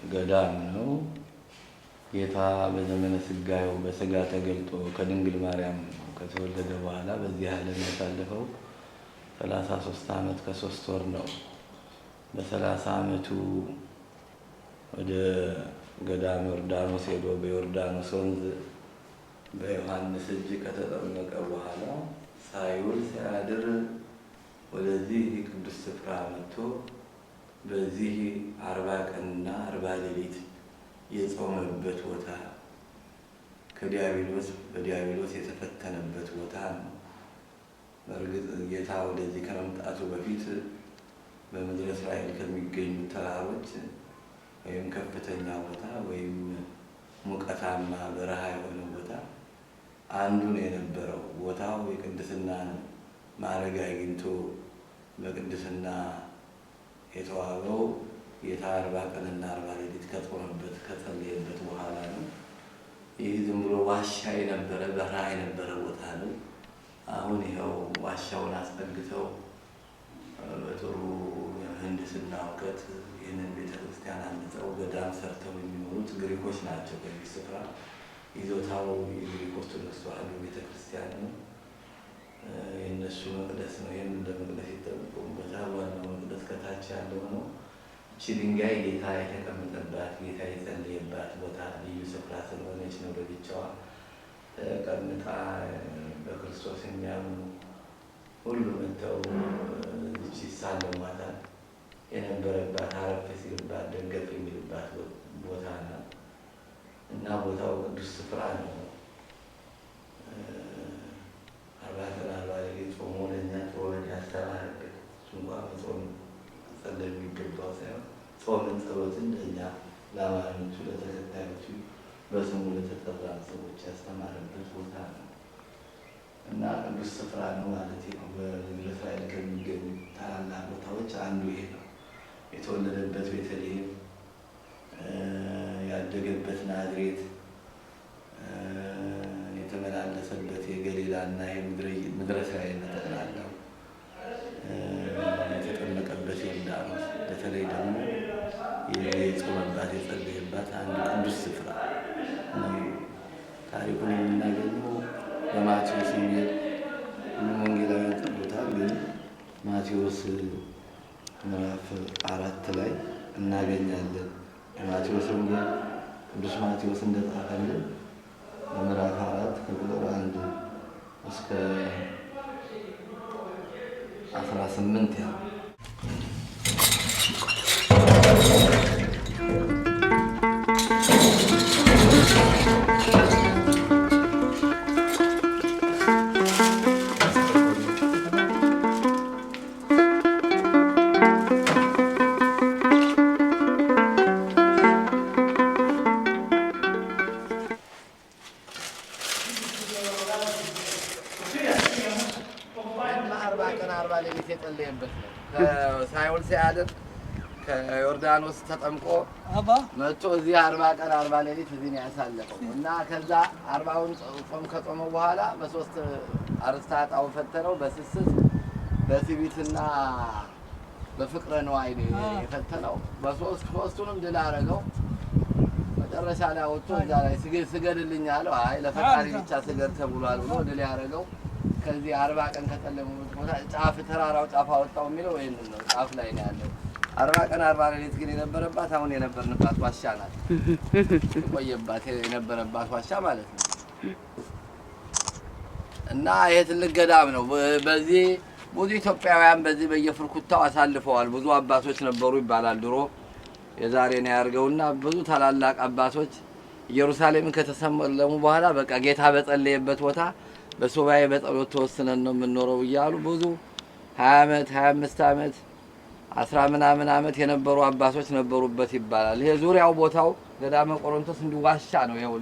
ገዳም ነው። ጌታ በዘመነ ስጋዌው በስጋ ተገልጦ ከድንግል ማርያም ከተወለደ በኋላ በዚህ ዓለም ያሳለፈው 33 ዓመት ከ3 ወር ነው። በ30 ዓመቱ ወደ ገዳም ዮርዳኖስ ሄዶ በዮርዳኖስ ወንዝ በዮሐንስ እጅ ከተጠመቀ በኋላ ሳይውል ሳያድር ወደዚህ ቅዱስ ስፍራ መጥቶ በዚህ 40 ቀንና 40 ሌሊት የጾመበት ቦታ በዲያብሎስ የተፈተነበት ቦታ ነው። በእርግጥ ጌታ ወደዚህ ከመምጣቱ በፊት በምድረ እስራኤል ከሚገኙ ተራሮች ወይም ከፍተኛ ቦታ ወይም ሙቀታማ በረሃ የሆነ ቦታ አንዱ ነው የነበረው። ቦታው የቅድስና ማዕረግ አግኝቶ በቅድስና የተዋበው ጌታ 40 ቀንና 40 ሌሊት ከጾመበት ከጸለየበት በኋላ ነው። ይህ ዝም ብሎ ዋሻ የነበረ በረሃ የነበረ ቦታ ነው። አሁን ይኸው ዋሻውን አስጠግተው በጥሩ የምህንድስና እውቀት ይህንን ቤተክርስቲያን አንጸው ገዳም ሰርተው የሚኖሩት ግሪኮች ናቸው። በዚህ ስፍራ ይዞታው የግሪክ ኦርቶዶክስ ተዋሕዶ ቤተክርስቲያን ነው። የእነሱ መቅደስ ነው። ይህም እንደ መቅደስ ይጠቀሙበታል። ዋናው መቅደስ ከታች ያለው ነው። እቺ ድንጋይ ጌታ የተቀመጠባት ጌታ የጸለየባት ቦታ ልዩ ስፍራ ስለሆነች ነው ለብቻዋ ተቀምጣ በክርስቶስ የሚያምኑ ሁሉ መጥተው ይሳለሟታል የነበረባት አረፍ ሲልባት ደንገፍ የሚልባት ቦታ ነው እና ቦታው ቅዱስ ስፍራ ነው። 40 ቀን 40 ሌሊት ጾሞ ለእኛ ጾምን ያስተማረበት እንኳ ጾም ጸለይ የሚገባው ሳይሆን ጾምን ጸሎትን ለእኛ ለአማኞቹ ለተከታዮቹ በስሙ ለተጠራ ሰዎች ያስተማረበት ቦታ ነው እና ቅዱስ ስፍራ ነው ማለት ነው። በምድረ እስራኤል ከሚገኙ ታላላቅ ቦታዎች አንዱ ይሄ ነው። የተወለደበት ቤተልሔም፣ ያደገበት ናዝሬት፣ የተመላለሰበት የገሊላና የምድረ እስራኤል ጠቅላላው፣ የተጠመቀበት ዮርዳኖስ፣ በተለይ ደግሞ የጾመባት የጸለየባት አንዱ ቅዱስ ስፍራ ነው። ታሪኩን የምናገኘው በማቴዎስ ወንጌል ወንጌላውያን ጽፎታል፣ ግን ማቴዎስ ምዕራፍ 4 ላይ እናገኛለን። የማቴዎስ ወንጌል ቅዱስ ማቴዎስ እንደጻፈልን በምዕራፍ 4 ከቁጥር 1 እስከ 18 ያለው ሳይውል ሳያድር ከዮርዳኖስ ተጠምቆ መጥቶ እዚህ 40 ቀን 40 ሌሊት እዚህ ነው ያሳለፈው እና ከዛ 40ውን ጾም ከጾመ በኋላ በ3 አርእስተ ኃጣውእ ፈተነው። በስስት በትዕቢትና በፍቅረ ነዋይ የፈተነው። ሶስቱንም ድል አደረገው። መጨረሻ ላይ ወጥቶ እዛ ላይ ስገድልኝ አለው። አይ ለፈጣሪ ብቻ ስገድ ተብሏል ብሎ ድል ያደረገው ከዚህ 40 ቀን ከተለሙት ቦታ ጫፍ ተራራው ጫፍ አወጣው የሚለው ይሄንን ነው። ጫፍ ላይ ነው ያለው። 40 ቀን 40 ሌሊት ግን የነበረባት አሁን የነበርንባት ዋሻ ናት። ቆየባት የነበረባት ዋሻ ማለት ነው እና ይሄ ትልቅ ገዳም ነው። በዚህ ብዙ ኢትዮጵያውያን በዚህ በየፍርኩታው አሳልፈዋል። ብዙ አባቶች ነበሩ ይባላል ድሮ። የዛሬ ነው ያርገውና ብዙ ታላላቅ አባቶች ኢየሩሳሌምን ከተሰለሙ በኋላ በቃ ጌታ በጸለየበት ቦታ በሱባኤ በጸሎት ተወስነን ነው የምንኖረው እያሉ ብዙ 20 ዓመት 25 ዓመት 10 ምናምን ዓመት የነበሩ አባቶች ነበሩበት ይባላል። ይሄ ዙሪያው ቦታው ገዳመ ቆሮንቶስ እንዲዋሻ ነው። ይኸው